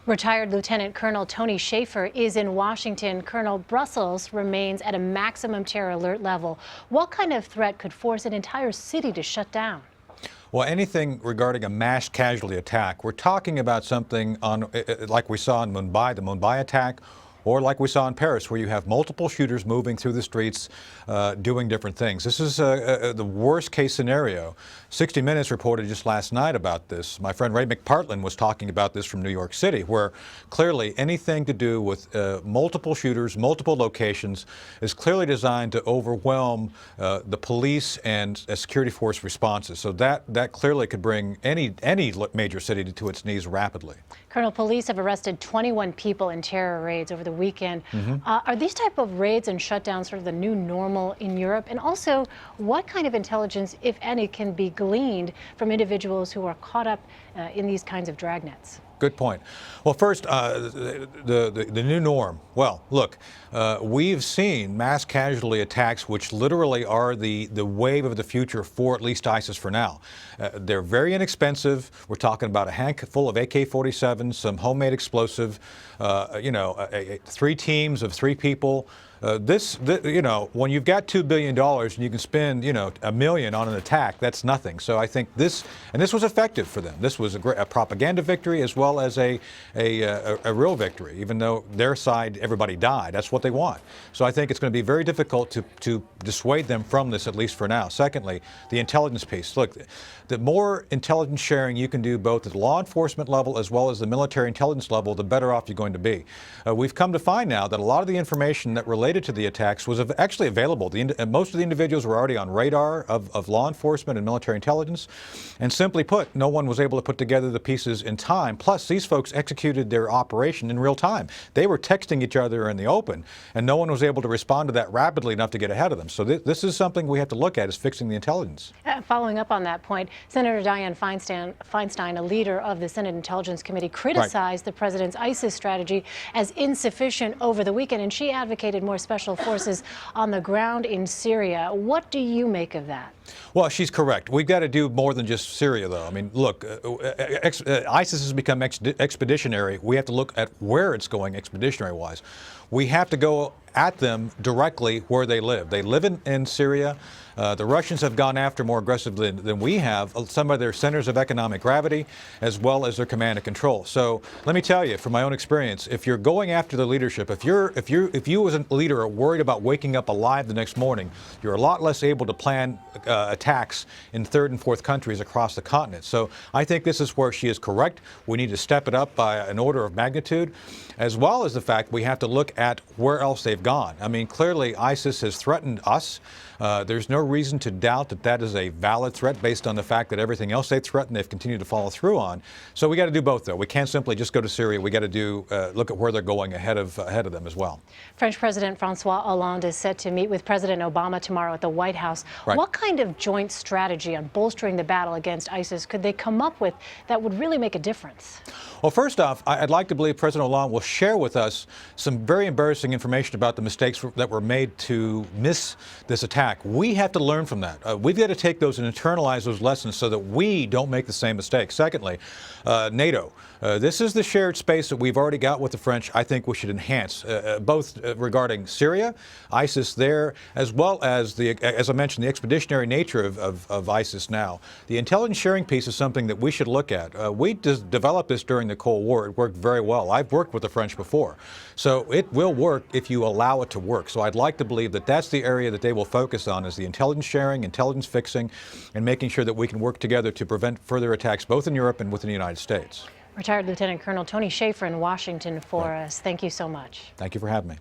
Retired Lieutenant Colonel Tony Shaffer is in Washington. Colonel, Brussels remains at a maximum terror alert level. What kind of threat could force an entire city to shut down? Well, anything regarding a mass casualty attack, we're talking about something like we saw in Mumbai, the Mumbai attack, or like we saw in Paris, where you have multiple shooters moving through the streets, doing different things. This is the worst case scenario. 60 Minutes reported just last night about this. My friend Ray McPartland was talking about this from New York City, where clearly anything to do with multiple shooters, multiple locations, is clearly designed to overwhelm the police and security force responses. So that clearly could bring any major city to its knees rapidly. Colonel, police have arrested 21 people in terror raids over the weekend. Are these type of raids and shutdowns sort of the new normal in Europe? And also, what kind of intelligence, if any, can be gleaned from individuals who are caught up in these kinds of dragnets? Good point. Well, first, the new norm. Well, look, we've seen mass casualty attacks, which literally are the wave of the future for at least ISIS for now. They're very inexpensive. We're talking about a handful of AK-47s, some homemade explosive, 3 teams of 3 people. When you've got $2 billion and you can spend, $1 million on an attack, that's nothing. So I think this was effective for them. This was a propaganda victory as well as a real victory, even though their side, everybody died. That's what they want. So I think it's going to be very difficult to dissuade them from this, at least for now. Secondly, the intelligence piece. Look, the more intelligence sharing you can do both at the law enforcement level as well as the military intelligence level, the better off you're going to be. We've come to find now that a lot of the information that related to the attacks was actually available. Most of the individuals were already on radar of law enforcement and military intelligence. And simply put, no one was able to put together the pieces in time. Plus, these folks executed their operation in real time. They were texting each other in the open, and no one was able to respond to that rapidly enough to get ahead of them. So this is something we have to look at, is fixing the intelligence. Following up on that point, Senator Dianne Feinstein, a leader of the Senate Intelligence Committee, criticized the president's ISIS strategy as insufficient over the weekend, and she advocated more special forces on the ground in Syria. What do you make of that? Well, she's correct. We've got to do more than just Syria, though. I mean, look, ISIS has become expeditionary. We have to look at where it's going expeditionary-wise. We have to go at them directly where they live. They live in Syria. The Russians have gone after more aggressively than we have some of their centers of economic gravity as well as their command and control. So let me tell you, from my own experience, if you're going after the leadership, if you as a leader are worried about waking up alive the next morning, you're a lot less able to plan attacks in third and fourth countries across the continent. So I think this is where she is correct. We need to step it up by an order of magnitude, as well as the fact we have to look at where else they've gone. I mean, clearly ISIS has threatened us. There's no reason to doubt that that is a valid threat based on the fact that everything else they threatened, they've continued to follow through on. So we got to do both, though. We can't simply just go to Syria. We got to look at where they're going ahead of them as well. French President Francois Hollande is set to meet with President Obama tomorrow at the White House. Right. What kind of joint strategy on bolstering the battle against ISIS could they come up with that would really make a difference? Well, first off, I'd like to believe President Hollande will share with us some very embarrassing information about the mistakes that were made to miss this attack. We have to learn from that. We've got to take those and internalize those lessons so that we don't make the same mistakes. Secondly, NATO. This is the shared space that we've already got with the French. I think we should enhance, both regarding Syria, ISIS there, as well as, as I mentioned, the expeditionary nature of ISIS now. The intelligence sharing piece is something that we should look at. We developed this during the Cold War. It worked very well. I've worked with the French before. So it will work if you allow it to work. So I'd like to believe that that's the area that they will focus on, is the intelligence sharing, intelligence fixing, and making sure that we can work together to prevent further attacks both in Europe and within the United States. Retired Lieutenant Colonel Tony Shaffer in Washington for us. Thank you so much. Thank you for having me.